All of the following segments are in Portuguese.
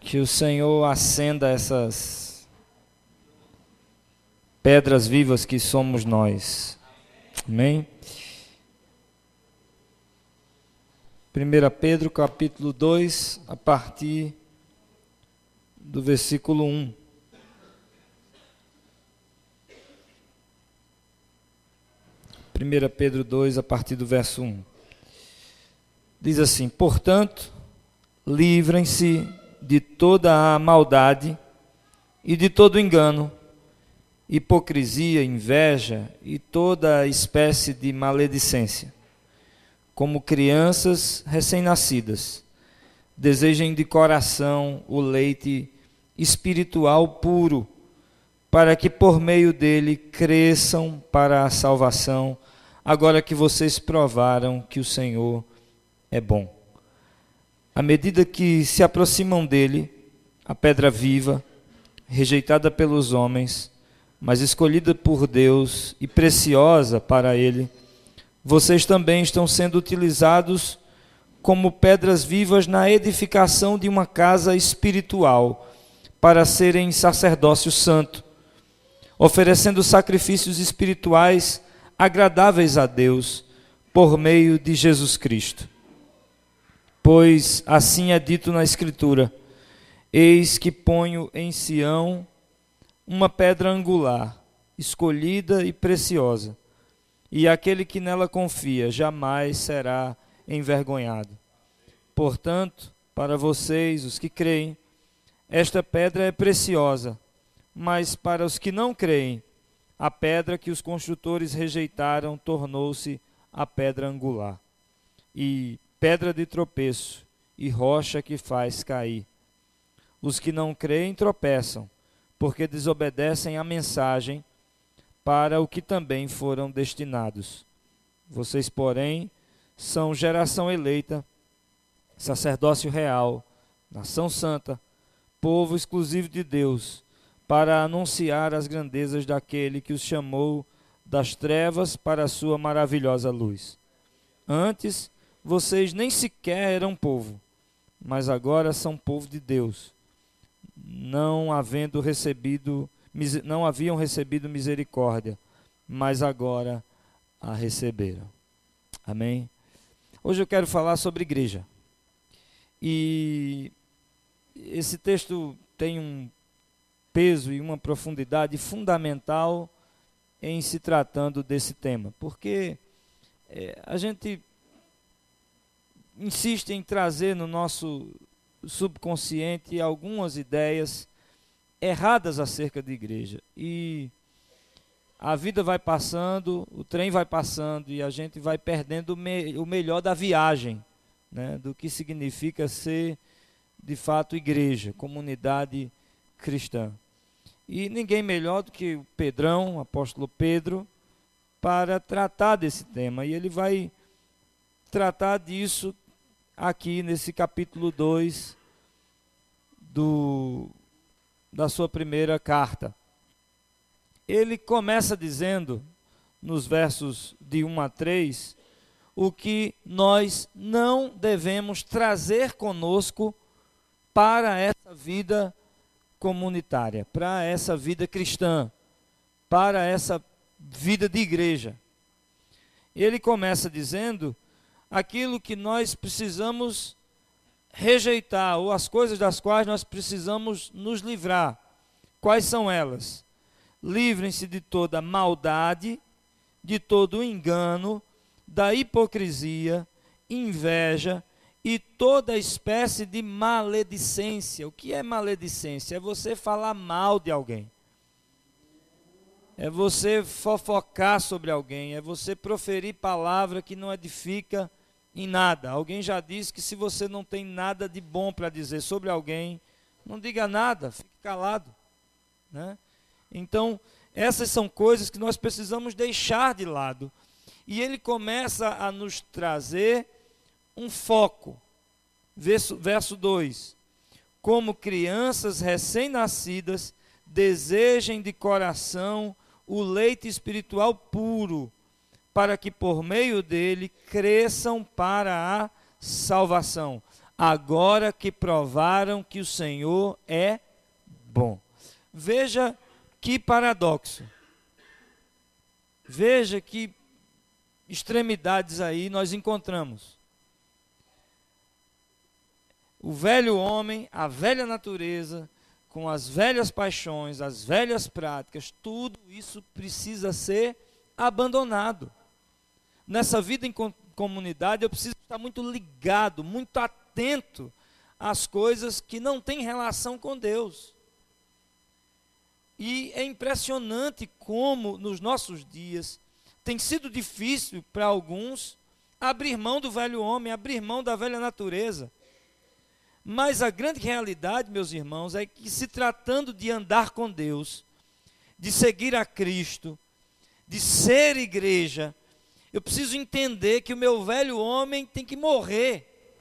Que o Senhor acenda essas pedras vivas que somos nós. Amém? 1 Pedro capítulo 2, a partir do versículo 1. Pedro 2, a partir do verso 1. Diz assim: portanto, livrem-se de toda a maldade e de todo engano, hipocrisia, inveja e toda espécie de maledicência. Como crianças recém-nascidas, desejem de coração o leite espiritual puro, para que por meio dele cresçam para a salvação, agora que vocês provaram que o Senhor é bom. À medida que se aproximam dele, a pedra viva, rejeitada pelos homens, mas escolhida por Deus e preciosa para ele, vocês também estão sendo utilizados como pedras vivas na edificação de uma casa espiritual, para serem sacerdócio santo, oferecendo sacrifícios espirituais agradáveis a Deus por meio de Jesus Cristo. Pois assim é dito na Escritura: eis que ponho em Sião uma pedra angular, escolhida e preciosa, e aquele que nela confia jamais será envergonhado. Portanto, para vocês, os que creem, esta pedra é preciosa, mas para os que não creem, a pedra que os construtores rejeitaram tornou-se a pedra angular, e pedra de tropeço e rocha que faz cair. Os que não creem tropeçam, porque desobedecem à mensagem para o que também foram destinados. Vocês, porém, são geração eleita, sacerdócio real, nação santa, povo exclusivo de Deus, para anunciar as grandezas daquele que os chamou das trevas para a sua maravilhosa luz. Antes, vocês nem sequer eram povo, mas agora são povo de Deus, não haviam recebido misericórdia, mas agora a receberam. Amém? Hoje eu quero falar sobre igreja. E esse texto tem um peso e uma profundidade fundamental em se tratando desse tema, porque a gente insiste em trazer no nosso subconsciente algumas ideias erradas acerca de igreja. E a vida vai passando, o trem vai passando e a gente vai perdendo o melhor da viagem, né, do que significa ser, de fato, igreja, comunidade cristã. E ninguém melhor do que o Pedrão, o apóstolo Pedro, para tratar desse tema. E ele vai tratar disso aqui nesse capítulo 2 da sua primeira carta. Ele começa dizendo, nos versos de 1 a 3, o que nós não devemos trazer conosco para essa vida comunitária, para essa vida cristã, para essa vida de igreja. Ele começa dizendo aquilo que nós precisamos rejeitar, ou as coisas das quais nós precisamos nos livrar. Quais são elas? Livrem-se de toda maldade, de todo engano, da hipocrisia, inveja e toda espécie de maledicência. O que é maledicência? É você falar mal de alguém. É você fofocar sobre alguém, é você proferir palavra que não edifica em nada. Alguém já disse que se você não tem nada de bom para dizer sobre alguém, não diga nada, fique calado, né? Então, essas são coisas que nós precisamos deixar de lado. E ele começa a nos trazer um foco. Verso 2. Como crianças recém-nascidas, desejem de coração o leite espiritual puro, para que por meio dele cresçam para a salvação, agora que provaram que o Senhor é bom. Veja que paradoxo. Veja que extremidades aí nós encontramos. O velho homem, a velha natureza, com as velhas paixões, as velhas práticas, tudo isso precisa ser abandonado. Nessa vida em comunidade, eu preciso estar muito ligado, muito atento às coisas que não têm relação com Deus. E é impressionante como, nos nossos dias, tem sido difícil para alguns abrir mão do velho homem, abrir mão da velha natureza. Mas a grande realidade, meus irmãos, é que se tratando de andar com Deus, de seguir a Cristo, de ser igreja, eu preciso entender que o meu velho homem tem que morrer.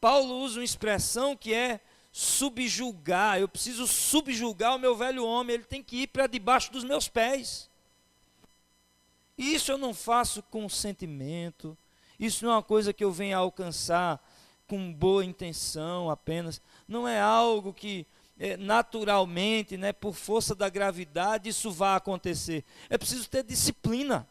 Paulo usa uma expressão que é subjugar. Eu preciso subjugar o meu velho homem, ele tem que ir para debaixo dos meus pés. E isso eu não faço com sentimento, isso não é uma coisa que eu venha alcançar com boa intenção apenas, não é algo que naturalmente, por força da gravidade, isso vai acontecer. É preciso ter disciplina.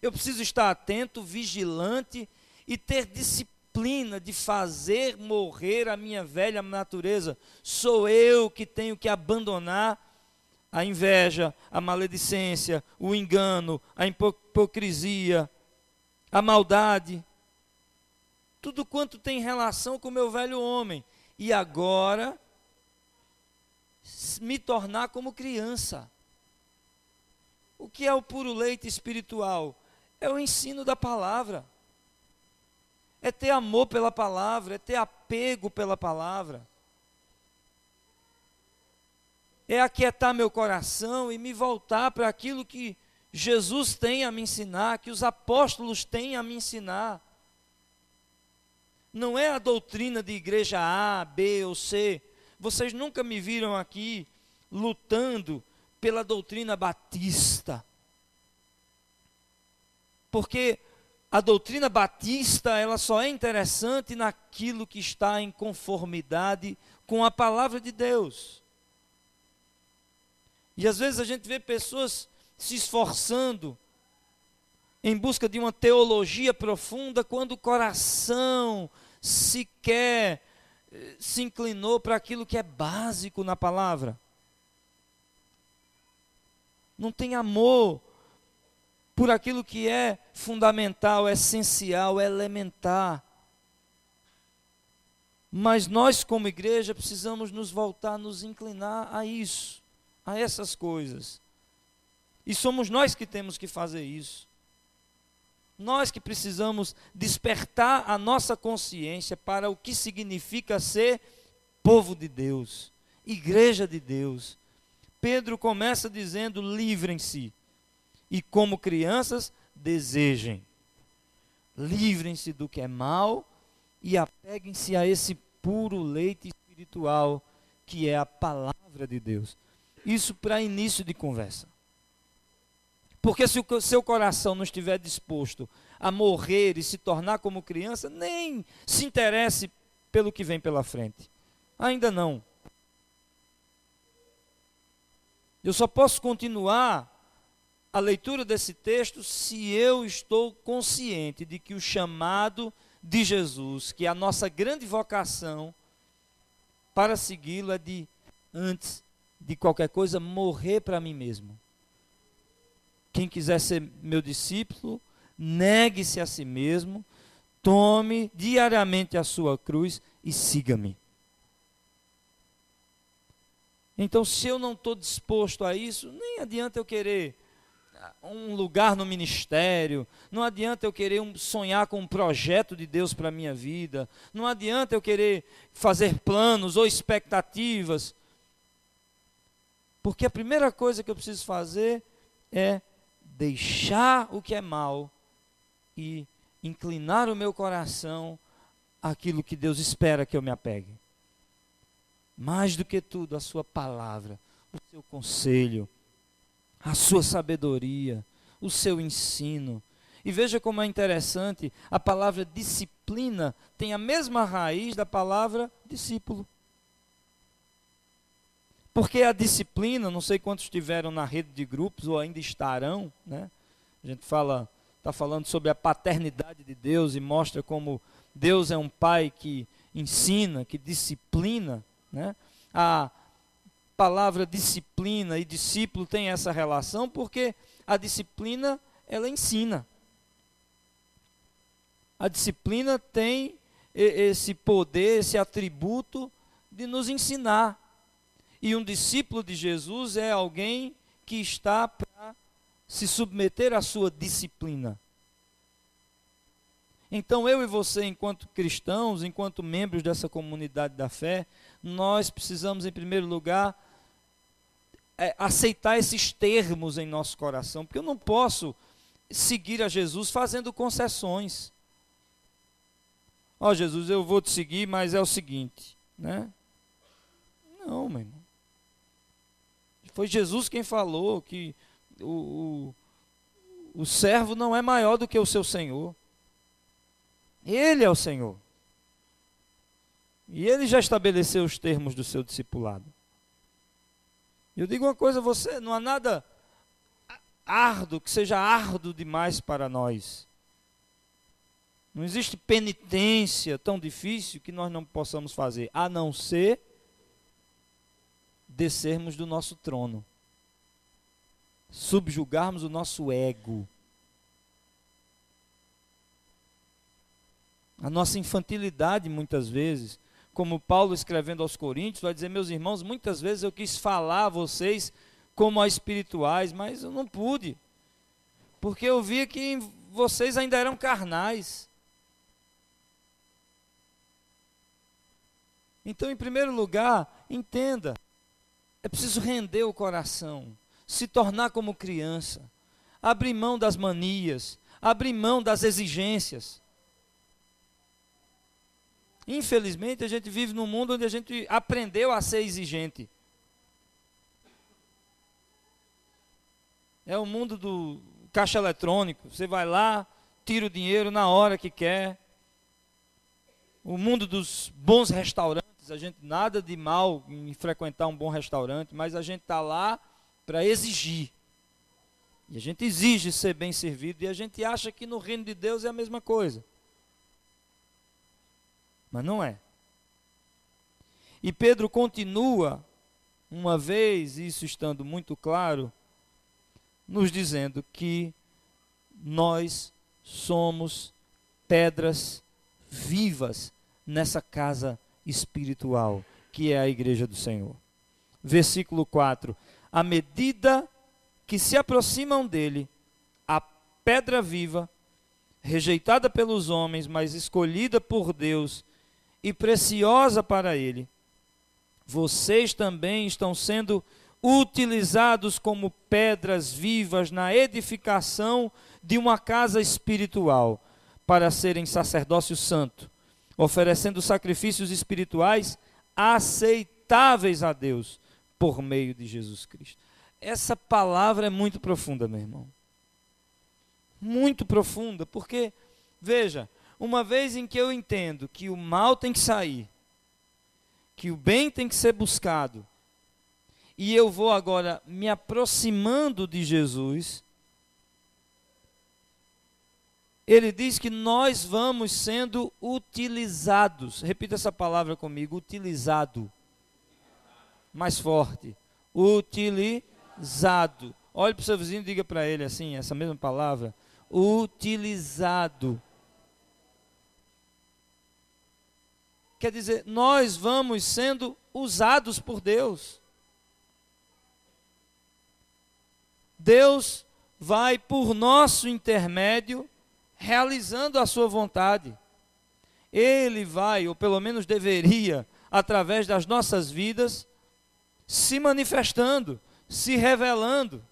Eu preciso estar atento, vigilante e ter disciplina de fazer morrer a minha velha natureza. Sou eu que tenho que abandonar a inveja, a maledicência, o engano, a hipocrisia, a maldade. Tudo quanto tem relação com o meu velho homem. E agora, me tornar como criança. O que é o puro leite espiritual? É o ensino da palavra. É ter amor pela palavra, é ter apego pela palavra. É aquietar meu coração e me voltar para aquilo que Jesus tem a me ensinar, que os apóstolos têm a me ensinar. Não é a doutrina de igreja A, B ou C. Vocês nunca me viram aqui lutando pela doutrina batista. Porque a doutrina batista, ela só é interessante naquilo que está em conformidade com a palavra de Deus. E às vezes a gente vê pessoas se esforçando em busca de uma teologia profunda, quando o coração sequer se inclinou para aquilo que é básico na palavra. Não tem amor por aquilo que é fundamental, essencial, elementar. Mas nós, como igreja, precisamos nos voltar, nos inclinar a isso, a essas coisas. E somos nós que temos que fazer isso. Nós que precisamos despertar a nossa consciência para o que significa ser povo de Deus, igreja de Deus. Pedro começa dizendo: livrem-se, e como crianças, desejem. Livrem-se do que é mal e apeguem-se a esse puro leite espiritual, que é a palavra de Deus. Isso para início de conversa. Porque se o seu coração não estiver disposto a morrer e se tornar como criança, nem se interesse pelo que vem pela frente. Ainda não. Eu só posso continuar a leitura desse texto se eu estou consciente de que o chamado de Jesus, que é a nossa grande vocação para segui-lo, é de, antes de qualquer coisa, morrer para mim mesmo. Quem quiser ser meu discípulo, negue-se a si mesmo, tome diariamente a sua cruz e siga-me. Então, se eu não estou disposto a isso, nem adianta eu querer um lugar no ministério, não adianta eu querer sonhar com um projeto de Deus para a minha vida, não adianta eu querer fazer planos ou expectativas, porque a primeira coisa que eu preciso fazer é deixar o que é mal e inclinar o meu coração àquilo que Deus espera que eu me apegue. Mais do que tudo, a sua palavra, o seu conselho, a sua sabedoria, o seu ensino. E veja como é interessante, a palavra disciplina tem a mesma raiz da palavra discípulo. Porque a disciplina, não sei quantos estiveram na rede de grupos ou ainda estarão, né? A gente está falando sobre a paternidade de Deus e mostra como Deus é um pai que ensina, que disciplina, né? A palavra disciplina e discípulo tem essa relação porque a disciplina, ela ensina. A disciplina tem esse poder, esse atributo de nos ensinar. E um discípulo de Jesus é alguém que está para se submeter à sua disciplina. Então eu e você, enquanto cristãos, enquanto membros dessa comunidade da fé, nós precisamos, em primeiro lugar, aceitar esses termos em nosso coração, porque eu não posso seguir a Jesus fazendo concessões. Ó, Jesus, eu vou te seguir, mas é o seguinte, né? Não, meu irmão. Foi Jesus quem falou que o servo não é maior do que o seu senhor. Ele é o Senhor. E ele já estabeleceu os termos do seu discipulado. Eu digo uma coisa a você, não há nada árduo, que seja árduo demais para nós. Não existe penitência tão difícil que nós não possamos fazer, a não ser descermos do nosso trono, subjugarmos o nosso ego, a nossa infantilidade muitas vezes. Como Paulo escrevendo aos Coríntios, vai dizer, meus irmãos, muitas vezes eu quis falar a vocês como a espirituais, mas eu não pude, porque eu via que vocês ainda eram carnais. Então, em primeiro lugar, entenda, é preciso render o coração, se tornar como criança, abrir mão das manias, abrir mão das exigências. Infelizmente, a gente vive num mundo onde a gente aprendeu a ser exigente. É o mundo do caixa eletrônico. Você vai lá, tira o dinheiro na hora que quer. O mundo dos bons restaurantes. A gente nada de mal em frequentar um bom restaurante, mas a gente está lá para exigir. E a gente exige ser bem servido e a gente acha que no reino de Deus é a mesma coisa. Mas não é. E Pedro continua, uma vez, isso estando muito claro, nos dizendo que nós somos pedras vivas nessa casa espiritual, que é a igreja do Senhor. Versículo 4. À medida que se aproximam dele, a pedra viva, rejeitada pelos homens, mas escolhida por Deus, e preciosa para ele, vocês também estão sendo utilizados como pedras vivas na edificação de uma casa espiritual, para serem sacerdócio santo, oferecendo sacrifícios espirituais aceitáveis a Deus, por meio de Jesus Cristo. Essa palavra é muito profunda, meu irmão. Muito profunda, porque, veja, uma vez em que eu entendo que o mal tem que sair, que o bem tem que ser buscado, e eu vou agora me aproximando de Jesus, ele diz que nós vamos sendo utilizados. Repita essa palavra comigo, utilizado. Mais forte. Utilizado. Olhe para o seu vizinho e diga para ele assim, essa mesma palavra. Utilizado. Quer dizer, nós vamos sendo usados por Deus. Deus vai, por nosso intermédio, realizando a sua vontade. Ele vai, ou pelo menos deveria, através das nossas vidas, se manifestando, se revelando.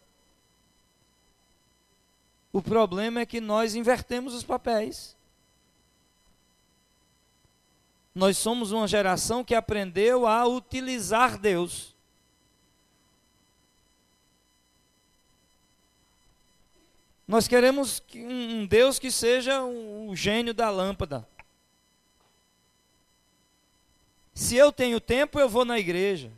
O problema é que nós invertemos os papéis. Nós somos uma geração que aprendeu a utilizar Deus. Nós queremos um Deus que seja o gênio da lâmpada. Se eu tenho tempo, eu vou na igreja.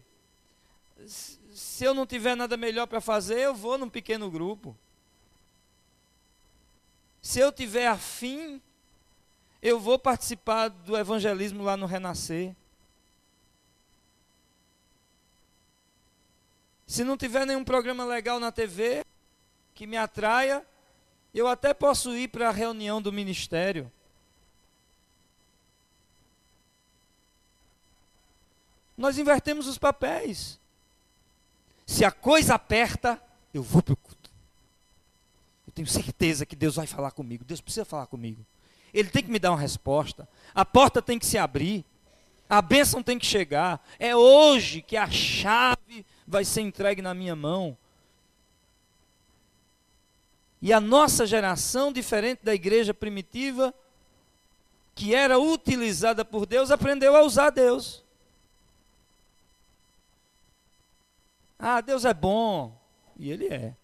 Se eu não tiver nada melhor para fazer, eu vou num pequeno grupo. Se eu tiver afim, eu vou participar do evangelismo lá no Renascer. Se não tiver nenhum programa legal na TV que me atraia, eu até posso ir para a reunião do ministério. Nós invertemos os papéis. Se a coisa aperta, eu vou para o culto. Eu tenho certeza que Deus vai falar comigo. Deus precisa falar comigo. Ele tem que me dar uma resposta. A porta tem que se abrir. A bênção tem que chegar. É hoje que a chave vai ser entregue na minha mão. E a nossa geração, diferente da igreja primitiva, que era utilizada por Deus, aprendeu a usar Deus. Ah, Deus é bom. E Ele é.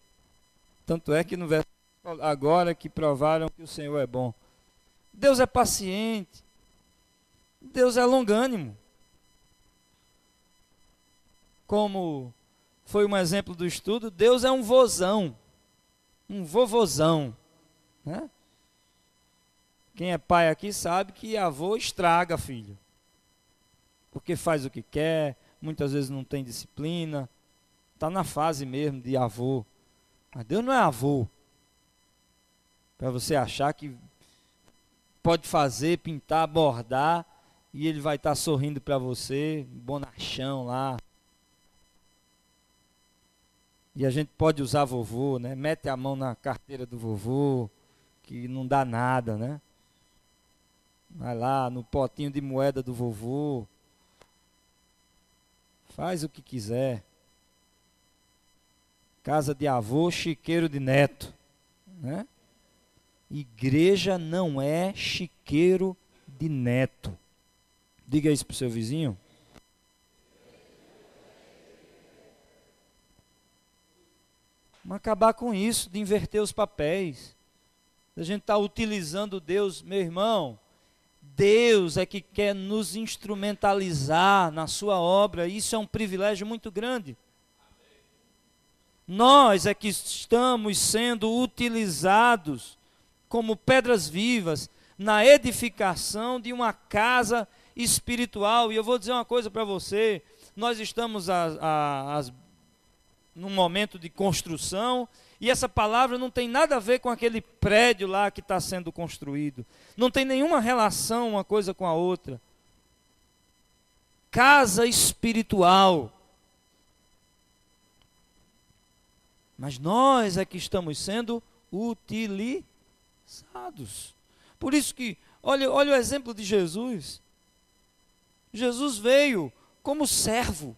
Tanto é que no verso agora que provaram que o Senhor é bom. Deus é paciente. Deus é longânimo. Como foi um exemplo do estudo, Deus é um vozão. Um vovozão. Né? Quem é pai aqui sabe que avô estraga filho. Porque faz o que quer, muitas vezes não tem disciplina. Está na fase mesmo de avô. Mas Deus não é avô. Para você achar que pode fazer, pintar, bordar, e ele vai estar sorrindo para você, bonachão lá. E a gente pode usar vovô, né? Mete a mão na carteira do vovô, que não dá nada, né? Vai lá no potinho de moeda do vovô. Faz o que quiser. Casa de avô, chiqueiro de neto, né? Igreja não é chiqueiro de neto. Diga isso para o seu vizinho. Vamos acabar com isso, de inverter os papéis. A gente está utilizando Deus, meu irmão. Deus é que quer nos instrumentalizar na sua obra. Isso é um privilégio muito grande. Nós é que estamos sendo utilizados como pedras vivas na edificação de uma casa espiritual. E eu vou dizer uma coisa para você, nós estamos num momento de construção, e essa palavra não tem nada a ver com aquele prédio lá que está sendo construído. Não tem nenhuma relação uma coisa com a outra. Casa espiritual. Mas nós é que estamos sendo utilizados. Por isso que, olha o exemplo de Jesus. Jesus veio como servo.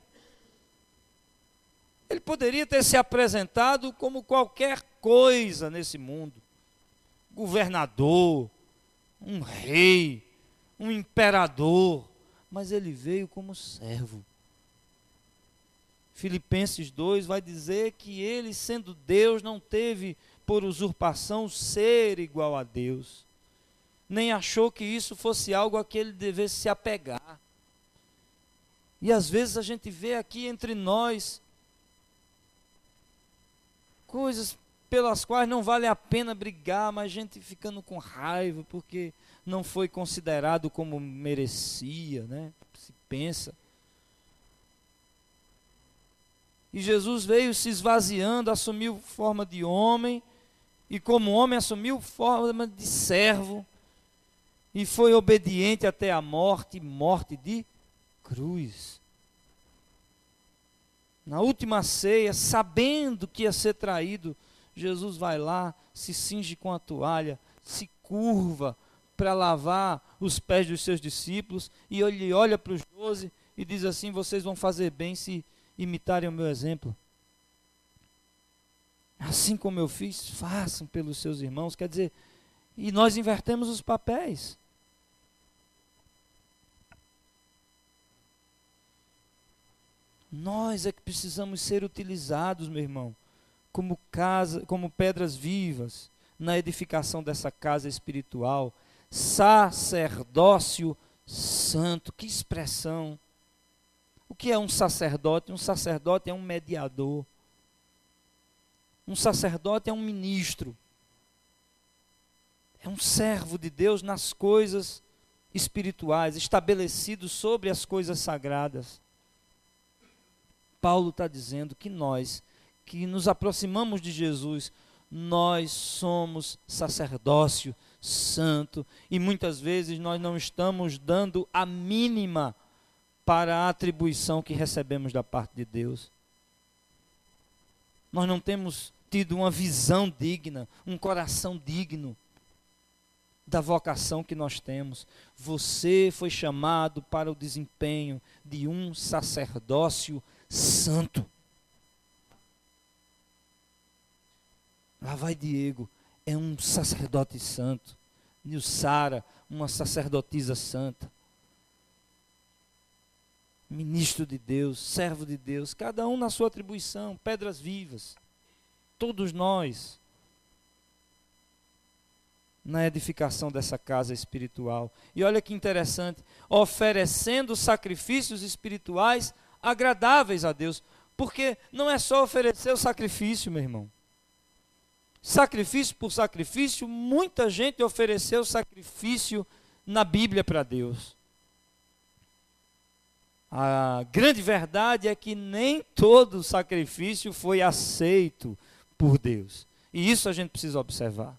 Ele poderia ter se apresentado como qualquer coisa nesse mundo. Governador, um rei, um imperador. Mas ele veio como servo. Filipenses 2 vai dizer que ele, sendo Deus, não teve por usurpação ser igual a Deus. Nem achou que isso fosse algo a que ele devesse se apegar. E às vezes a gente vê aqui entre nós coisas pelas quais não vale a pena brigar, mas a gente ficando com raiva porque não foi considerado como merecia, né? Se pensa. E Jesus veio se esvaziando, assumiu forma de homem, e como homem assumiu forma de servo, e foi obediente até a morte, morte de cruz. Na última ceia, sabendo que ia ser traído, Jesus vai lá, se cinge com a toalha, se curva para lavar os pés dos seus discípulos, e ele olha para os 12 e diz assim: vocês vão fazer bem se imitarem o meu exemplo. Assim como eu fiz, façam pelos seus irmãos. Quer dizer, e nós invertemos os papéis. Nós é que precisamos ser utilizados, meu irmão, como pedras vivas, na edificação dessa casa espiritual, sacerdócio santo. Que expressão! O que é um sacerdote? Um sacerdote é um mediador. Um sacerdote é um ministro. É um servo de Deus nas coisas espirituais, estabelecido sobre as coisas sagradas. Paulo está dizendo que nós, que nos aproximamos de Jesus, nós somos sacerdócio santo, e muitas vezes nós não estamos dando a mínima para a atribuição que recebemos da parte de Deus. Nós não temos tido uma visão digna, um coração digno da vocação que nós temos. Você foi chamado para o desempenho de um sacerdócio santo. Lá vai Diego, é um sacerdote santo. Nilsara, uma sacerdotisa santa. Ministro de Deus, servo de Deus, cada um na sua atribuição, pedras vivas. Todos nós, na edificação dessa casa espiritual. E olha que interessante, oferecendo sacrifícios espirituais agradáveis a Deus. Porque não é só oferecer o sacrifício, meu irmão. Sacrifício por sacrifício, muita gente ofereceu sacrifício na Bíblia para Deus. A grande verdade é que nem todo sacrifício foi aceito por Deus. E isso a gente precisa observar.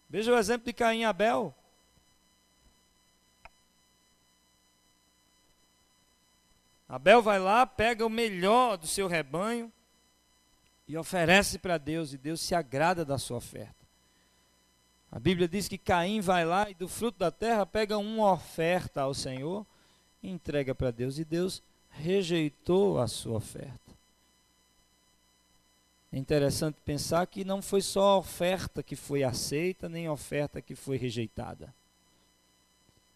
Veja o exemplo de Caim e Abel. Abel vai lá, pega o melhor do seu rebanho e oferece para Deus, e Deus se agrada da sua oferta. A Bíblia diz que Caim vai lá e do fruto da terra pega uma oferta ao Senhor e entrega para Deus, e Deus rejeitou a sua oferta. É interessante pensar que não foi só a oferta que foi aceita, nem a oferta que foi rejeitada.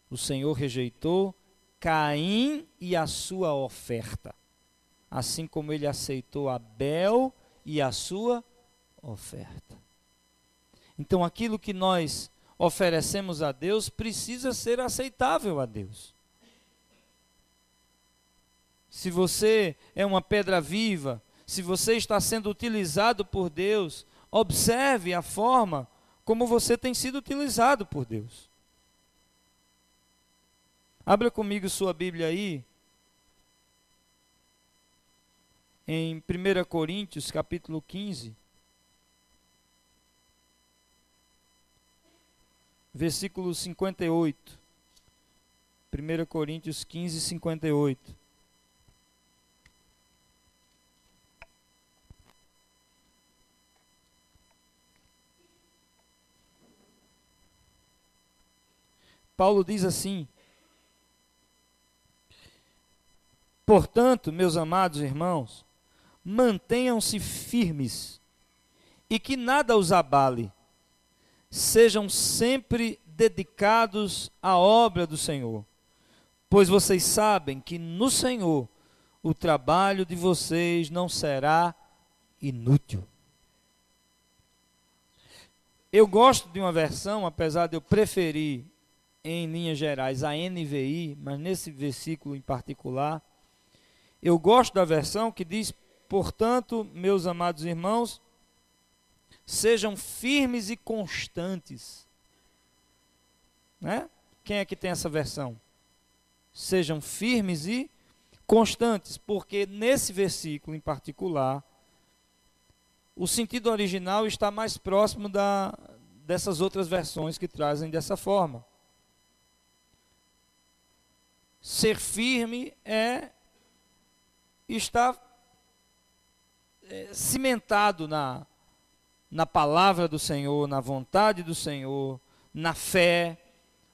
O Senhor rejeitou Caim e a sua oferta, assim como ele aceitou Abel e a sua oferta. Então aquilo que nós oferecemos a Deus precisa ser aceitável a Deus. Se você é uma pedra viva, se você está sendo utilizado por Deus, observe a forma como você tem sido utilizado por Deus. Abra comigo sua Bíblia aí, em 1 Coríntios, capítulo 15, versículo 58. 1 Coríntios 15, 58. Paulo diz assim: portanto, meus amados irmãos, mantenham-se firmes e que nada os abale. Sejam sempre dedicados à obra do Senhor, pois vocês sabem que no Senhor o trabalho de vocês não será inútil. Eu gosto de uma versão, apesar de eu preferir em linhas gerais a NVI, mas nesse versículo em particular, eu gosto da versão que diz: portanto, meus amados irmãos, sejam firmes e constantes. Né? Quem é que tem essa versão? Sejam firmes e constantes, porque nesse versículo em particular, o sentido original está mais próximo dessas outras versões que trazem dessa forma. Ser firme é estar cimentado na palavra do Senhor, na vontade do Senhor, na fé,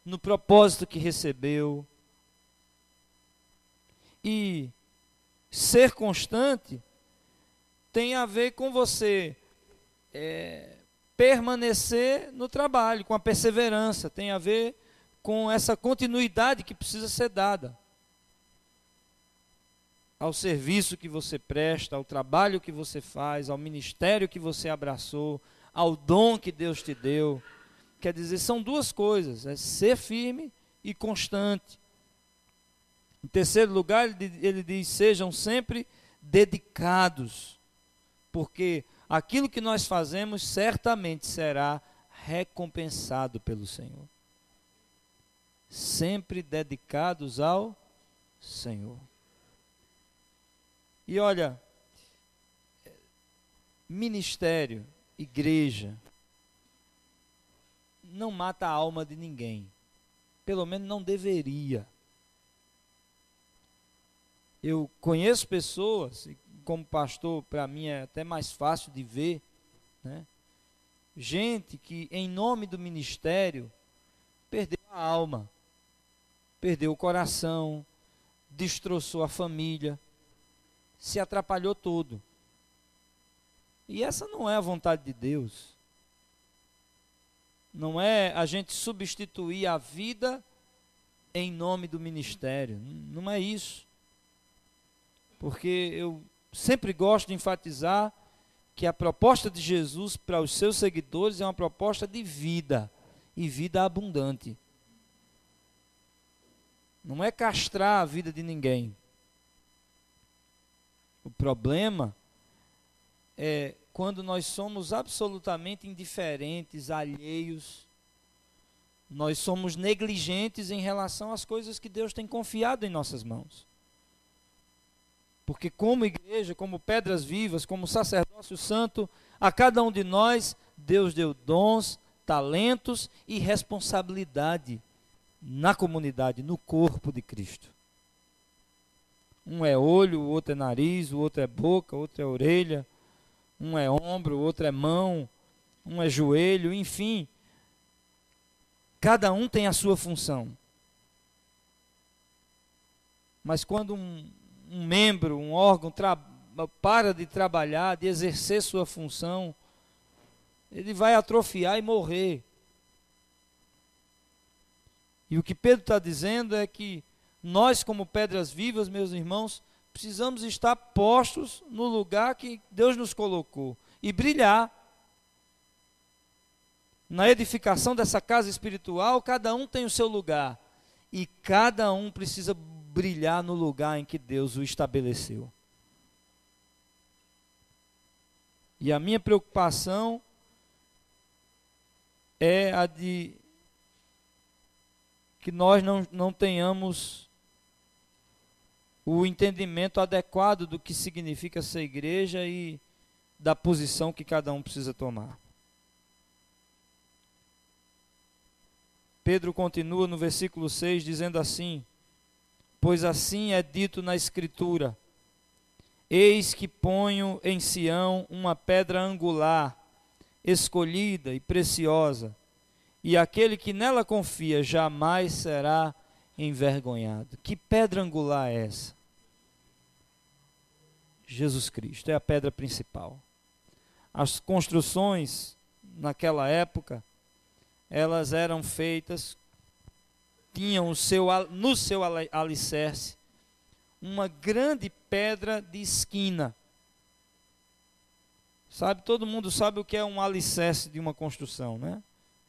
no propósito que recebeu. E ser constante tem a ver com você permanecer no trabalho, com a perseverança, tem a ver com essa continuidade que precisa ser dada. ao serviço que você presta, ao trabalho que você faz, ao ministério que você abraçou, ao dom que Deus te deu. Quer dizer, são duas coisas, é ser firme e constante. Em terceiro lugar, ele diz, sejam sempre dedicados, porque aquilo que nós fazemos certamente será recompensado pelo Senhor. Sempre dedicados ao Senhor. E olha, ministério, igreja, não mata a alma de ninguém. Pelo menos não deveria. Eu conheço pessoas, e como pastor, para mim é até mais fácil de ver, né? Gente que, em nome do ministério, perdeu a alma, perdeu o coração, destroçou a família, se atrapalhou todo. E essa não é a vontade de Deus. Não é a gente substituir a vida em nome do ministério. Não é isso. Porque eu sempre gosto de enfatizar que a proposta de Jesus para os seus seguidores é uma proposta de vida, e vida abundante. Não é castrar a vida de ninguém. O problema é quando nós somos absolutamente indiferentes, alheios, nós somos negligentes em relação às coisas que Deus tem confiado em nossas mãos. Porque como igreja, como pedras vivas, como sacerdócio santo, a cada um de nós, Deus deu dons, talentos e responsabilidade na comunidade, no corpo de Cristo. Um é olho, o outro é nariz, o outro é boca, o outro é orelha, um é ombro, o outro é mão, um é joelho, enfim. Cada um tem a sua função. Mas quando um membro, um órgão para de trabalhar, de exercer sua função, ele vai atrofiar e morrer. E o que Pedro está dizendo é que nós, como pedras vivas, meus irmãos, precisamos estar postos no lugar que Deus nos colocou e brilhar. Na edificação dessa casa espiritual, cada um tem o seu lugar e cada um precisa brilhar no lugar em que Deus o estabeleceu. E a minha preocupação é a de que nós não tenhamos o entendimento adequado do que significa ser igreja e da posição que cada um precisa tomar. Pedro continua no versículo 6 dizendo assim: pois assim é dito na Escritura, eis que ponho em Sião uma pedra angular, escolhida e preciosa, e aquele que nela confia jamais será envergonhado. Que pedra angular é essa? Jesus Cristo é a pedra principal. As construções naquela época, elas eram feitas, tinham no seu alicerce uma grande pedra de esquina. Todo mundo sabe o que é um alicerce de uma construção, né?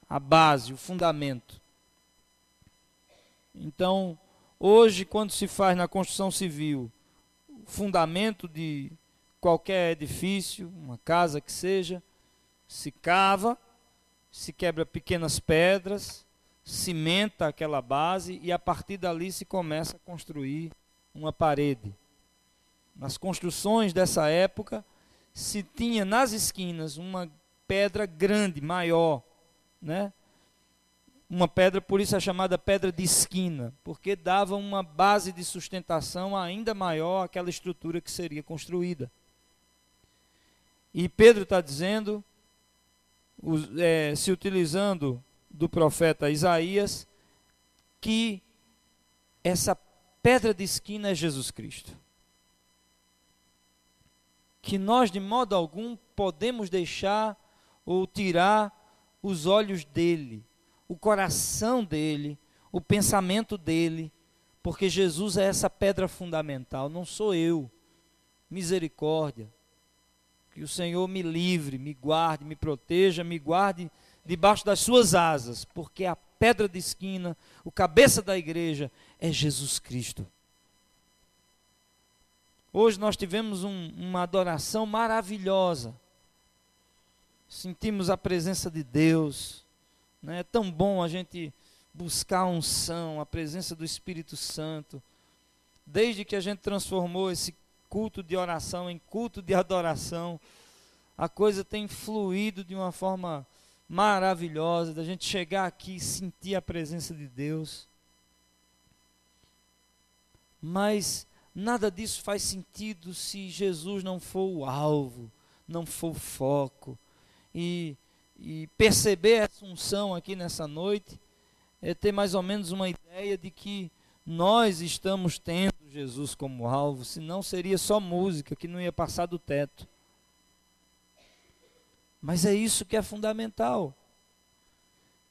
A base, o fundamento. Então, hoje, quando se faz na construção civil o fundamento de qualquer edifício, uma casa que seja, se cava, se quebra pequenas pedras, cimenta aquela base e a partir dali se começa a construir uma parede. Nas construções dessa época, se tinha nas esquinas uma pedra grande, maior, né? Uma pedra, por isso é chamada pedra de esquina, porque dava uma base de sustentação ainda maior àquela estrutura que seria construída. E Pedro está dizendo, se utilizando do profeta Isaías, que essa pedra de esquina é Jesus Cristo. Que nós de modo algum podemos deixar ou tirar os olhos dele, o coração dele, o pensamento dele, Porque Jesus é essa pedra fundamental, não sou eu. Misericórdia. Que o Senhor me livre, me guarde, me proteja, me guarde debaixo das suas asas, porque a pedra de esquina, o cabeça da igreja é Jesus Cristo. Hoje nós tivemos uma adoração maravilhosa. Sentimos a presença de Deus. Né? É tão bom a gente buscar a unção, a presença do Espírito Santo. Desde que a gente transformou esse culto de oração em culto de adoração, a coisa tem fluído de uma forma maravilhosa, da gente chegar aqui e sentir a presença de Deus. Mas nada disso faz sentido se Jesus não for o alvo, não for o foco. E perceber essa unção aqui nessa noite é ter mais ou menos uma ideia de que nós estamos tendo Jesus como alvo, senão seria só música que não ia passar do teto. Mas é isso que é fundamental.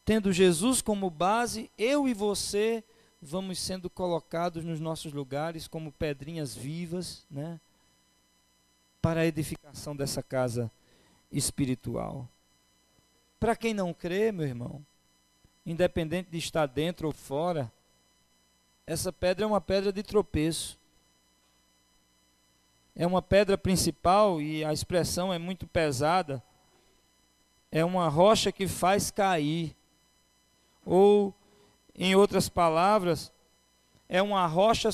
Tendo Jesus como base, eu e você vamos sendo colocados nos nossos lugares como pedrinhas vivas, né, para a edificação dessa casa espiritual. Para quem não crê, meu irmão, independente de estar dentro ou fora, essa pedra é uma pedra de tropeço. É uma pedra principal e a expressão é muito pesada. É uma rocha que faz cair. Ou, em outras palavras, é uma rocha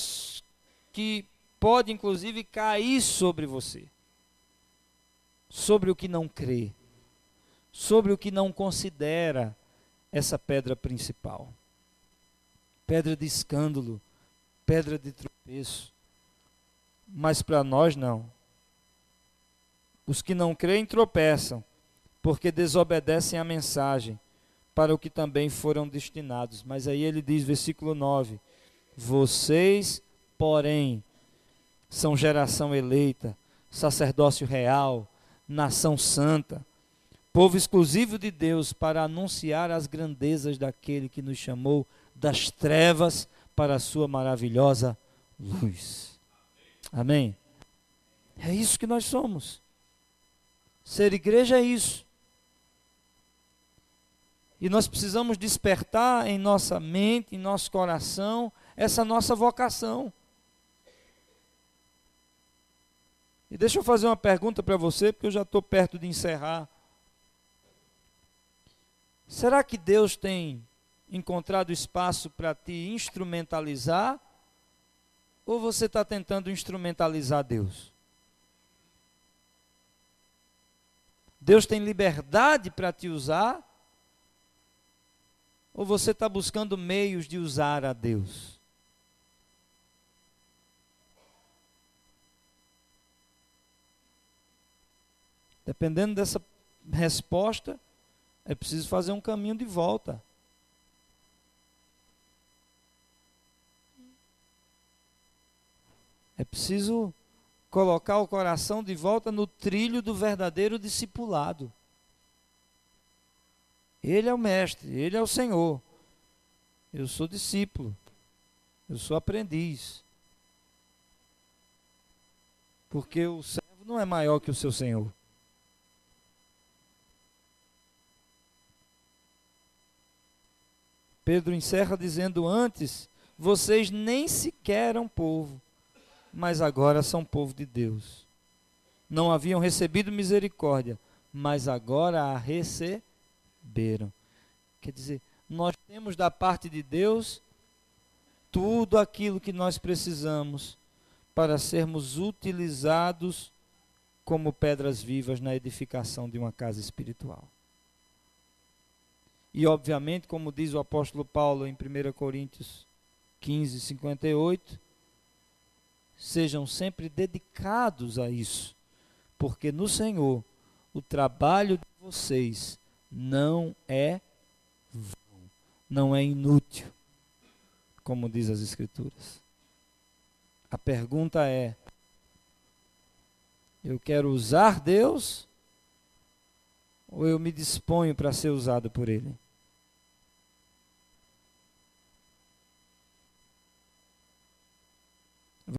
que pode inclusive cair sobre você. Sobre o que não crê. Sobre o que não considera essa pedra principal. Pedra de escândalo, pedra de tropeço. Mas para nós não. Os que não creem tropeçam, porque desobedecem a mensagem, para o que também foram destinados. Mas aí ele diz, versículo 9, vocês, porém, são geração eleita, sacerdócio real, nação santa, povo exclusivo de Deus, para anunciar as grandezas daquele que nos chamou das trevas para a sua maravilhosa luz. Amém? É isso que nós somos. Ser igreja é isso. E nós precisamos despertar em nossa mente, em nosso coração, essa nossa vocação. E deixa eu fazer uma pergunta para você, porque eu já estou perto de encerrar. Será que Deus tem encontrado espaço para te instrumentalizar? Ou você está tentando instrumentalizar Deus? Deus tem liberdade para te usar? Ou você está buscando meios de usar a Deus? Dependendo dessa resposta, é preciso fazer um caminho de volta. É preciso colocar o coração de volta no trilho do verdadeiro discipulado. Ele é o mestre, ele é o Senhor. Eu sou discípulo, eu sou aprendiz. Porque o servo não é maior que o seu Senhor. Pedro encerra dizendo, antes, vocês nem sequer eram povo, mas agora são povo de Deus. Não haviam recebido misericórdia, mas agora a receberam. Quer dizer, nós temos da parte de Deus tudo aquilo que nós precisamos para sermos utilizados como pedras vivas na edificação de uma casa espiritual. E obviamente, como diz o apóstolo Paulo em 1 Coríntios 15, 58, sejam sempre dedicados a isso, porque no Senhor o trabalho de vocês não é vão, não é inútil, como diz as Escrituras. A pergunta é, eu quero usar Deus ou eu me disponho para ser usado por Ele?